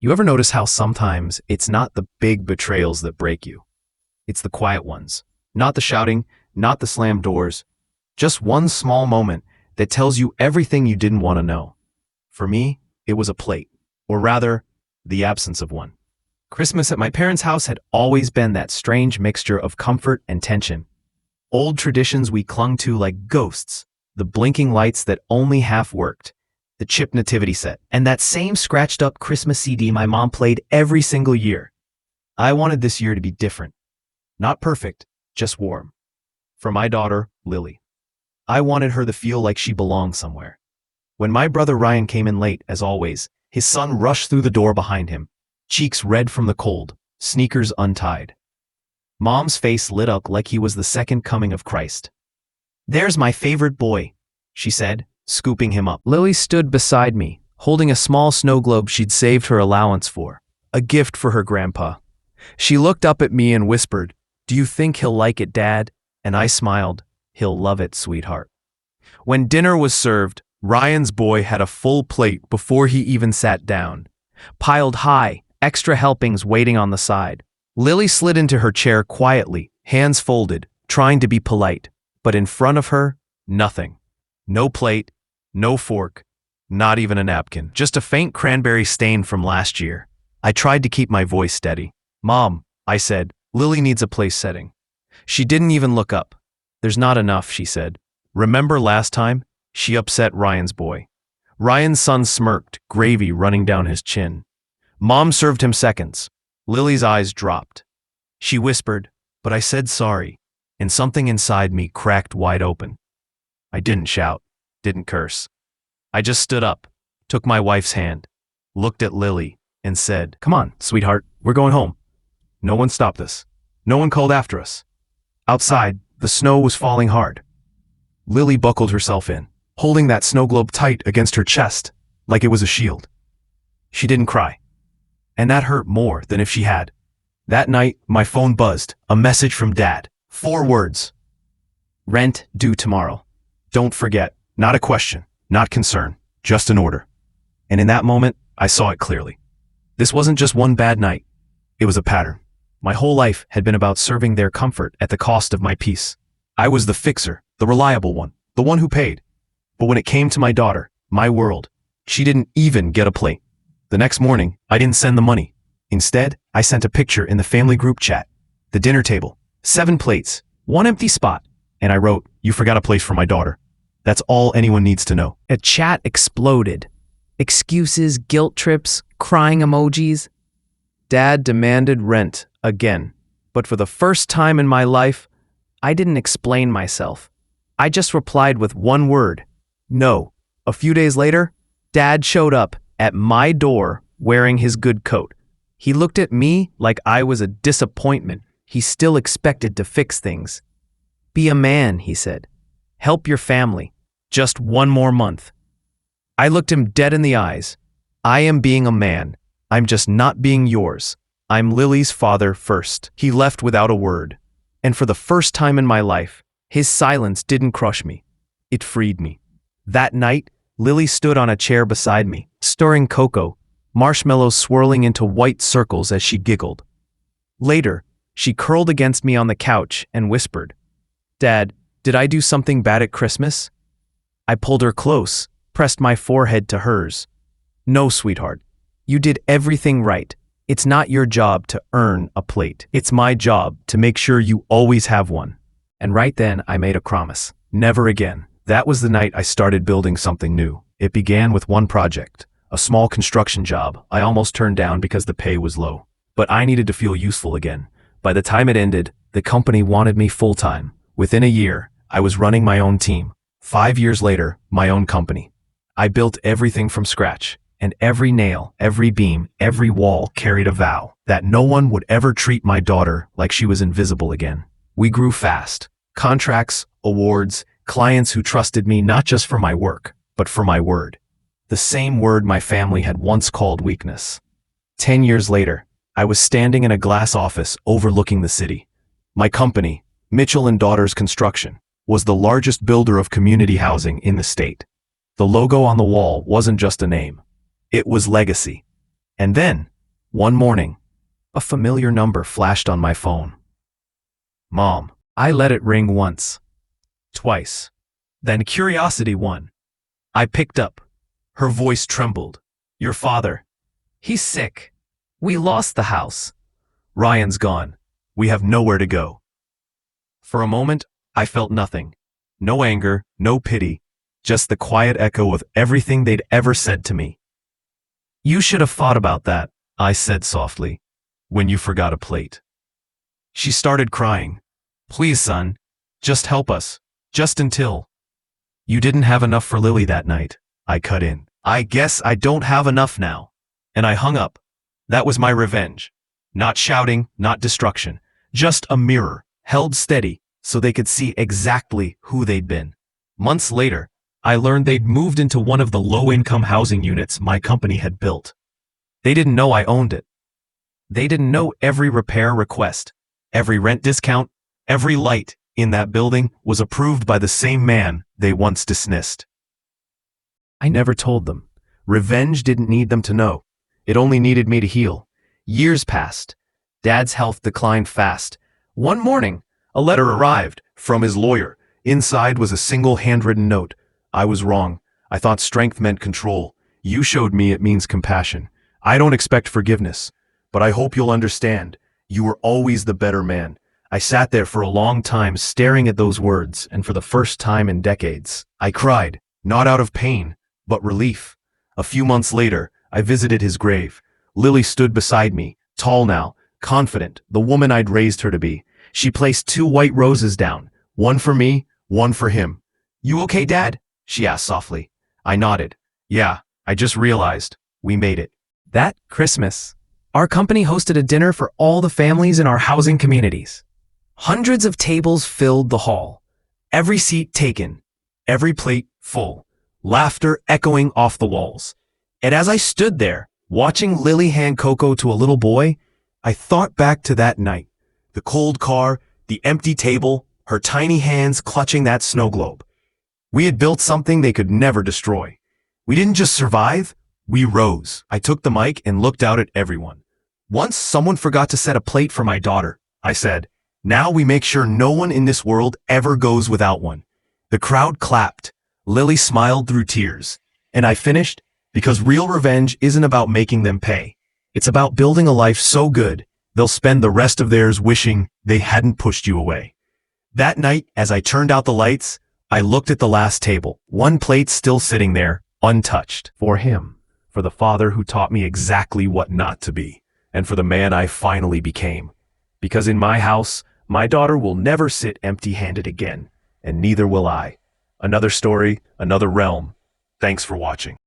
You ever notice how sometimes it's not the big betrayals that break you? It's the quiet ones. Not the shouting, not the slammed doors. Just one small moment that tells you everything you didn't want to know. For me, it was a plate, or rather, the absence of one. Christmas at my parents' house had always been that strange mixture of comfort and tension. Old traditions we clung to like ghosts, the blinking lights that only half worked, the chip nativity set, and that same scratched up Christmas CD my mom played every single year. I wanted this year to be different. Not perfect, just warm. For my daughter, Lily. I wanted her to feel like she belonged somewhere. When my brother Ryan came in late, as always, his son rushed through the door behind him, cheeks red from the cold, sneakers untied. Mom's face lit up like he was the second coming of Christ. "There's my favorite boy," she said, scooping him up. Lily stood beside me, holding a small snow globe she'd saved her allowance for, a gift for her grandpa. She looked up at me and whispered, "Do you think he'll like it, Dad?" And I smiled, "He'll love it, sweetheart." When dinner was served, Ryan's boy had a full plate before he even sat down. Piled high, extra helpings waiting on the side. Lily slid into her chair quietly, hands folded, trying to be polite. But in front of her, nothing. No plate, no fork, not even a napkin. Just a faint cranberry stain from last year. I tried to keep my voice steady. "Mom," I said, "Lily needs a place setting." She didn't even look up. "There's not enough," she said. "Remember last time? She upset Ryan's boy." Ryan's son smirked, gravy running down his chin. Mom served him seconds. Lily's eyes dropped. She whispered, "But I said sorry," and something inside me cracked wide open. I didn't shout, didn't curse. I just stood up, took my wife's hand, looked at Lily, and said, "Come on, sweetheart, we're going home." No one stopped us. No one called after us. Outside, the snow was falling hard. Lily buckled herself in, holding that snow globe tight against her chest, like it was a shield. She didn't cry. And that hurt more than if she had. That night, my phone buzzed, a message from Dad. 4 words. "Rent due tomorrow. Don't forget." Not a question, not concern, just an order. And in that moment, I saw it clearly. This wasn't just one bad night. It was a pattern. My whole life had been about serving their comfort at the cost of my peace. I was the fixer, the reliable one, the one who paid. But when it came to my daughter, my world, she didn't even get a plate. The next morning, I didn't send the money. Instead, I sent a picture in the family group chat. The dinner table, 7 plates, 1 empty spot. And I wrote, "You forgot a place for my daughter." That's all anyone needs to know. A chat exploded. Excuses, guilt trips, crying emojis. Dad demanded rent again. But for the first time in my life, I didn't explain myself. I just replied with one word, "No." A few days later, Dad showed up at my door wearing his good coat. He looked at me like I was a disappointment. He still expected to fix things. "Be a man," he said. "Help your family. Just 1 more month." I looked him dead in the eyes. "I am being a man. I'm just not being yours. I'm Lily's father first." He left without a word. And for the first time in my life, his silence didn't crush me. It freed me. That night, Lily stood on a chair beside me, stirring cocoa, marshmallows swirling into white circles as she giggled. Later, she curled against me on the couch and whispered, "Dad, did I do something bad at Christmas?" I pulled her close, pressed my forehead to hers. "No, sweetheart. You did everything right. It's not your job to earn a plate. It's my job to make sure you always have one." And right then, I made a promise. Never again. That was the night I started building something new. It began with one project, a small construction job I almost turned down because the pay was low. But I needed to feel useful again. By the time it ended, the company wanted me full-time. Within a year, I was running my own team. 5 years later, my own company. I built everything from scratch, and every nail, every beam, every wall carried a vow that no one would ever treat my daughter like she was invisible again. We grew fast. Contracts, awards, clients who trusted me not just for my work, but for my word. The same word my family had once called weakness. 10 years later, I was standing in a glass office overlooking the city. My company, Mitchell & Daughters Construction, was the largest builder of community housing in the state. The logo on the wall wasn't just a name. It was legacy. And then, one morning, a familiar number flashed on my phone. Mom. I let it ring once, twice. Then curiosity won. I picked up. Her voice trembled. Your father. He's sick. We lost the house. Ryan's gone. We have nowhere to go. For a moment, I felt nothing. No anger, no pity, just the quiet echo of everything they'd ever said to me. You should have thought about that, I said softly, when you forgot a plate. She started crying. Please, son, just help us, just until. You didn't have enough for Lily that night, I cut in. I guess I don't have enough now. And I hung up. That was my revenge. Not shouting, not destruction, just a mirror, held steady so they could see exactly who they'd been. Months later, I learned they'd moved into one of the low-income housing units my company had built. They didn't know I owned it. They didn't know every repair request, every rent discount, every light in that building was approved by the same man they once dismissed. I never told them. Revenge didn't need them to know. It only needed me to heal. Years passed. Dad's health declined fast. One morning, a letter arrived from his lawyer. Inside was a single handwritten note. I was wrong. I thought strength meant control. You showed me it means compassion. I don't expect forgiveness, but I hope you'll understand. You were always the better man. I sat there for a long time staring at those words, and for the first time in decades, I cried, not out of pain, but relief. A few months later, I visited his grave. Lily stood beside me, tall now, confident, the woman I'd raised her to be. She placed 2 white roses down, one for me, one for him. You okay, Dad? She asked softly. I nodded. Yeah, I just realized we made it. That Christmas, our company hosted a dinner for all the families in our housing communities. Hundreds of tables filled the hall, every seat taken, every plate full, laughter echoing off the walls. And as I stood there, watching Lily hand cocoa to a little boy, I thought back to that night. The cold car, the empty table, her tiny hands clutching that snow globe. We had built something they could never destroy. We didn't just survive, we rose. I took the mic and looked out at everyone. Once someone forgot to set a plate for my daughter, I said. Now we make sure no one in this world ever goes without one. The crowd clapped. Lily smiled through tears. And I finished, because real revenge isn't about making them pay. It's about building a life so good, they'll spend the rest of theirs wishing they hadn't pushed you away. That night, as I turned out the lights, I looked at the last table, one plate still sitting there, untouched. For him, for the father who taught me exactly what not to be, and for the man I finally became. Because in my house, my daughter will never sit empty-handed again, and neither will I. Another story, another realm. Thanks for watching.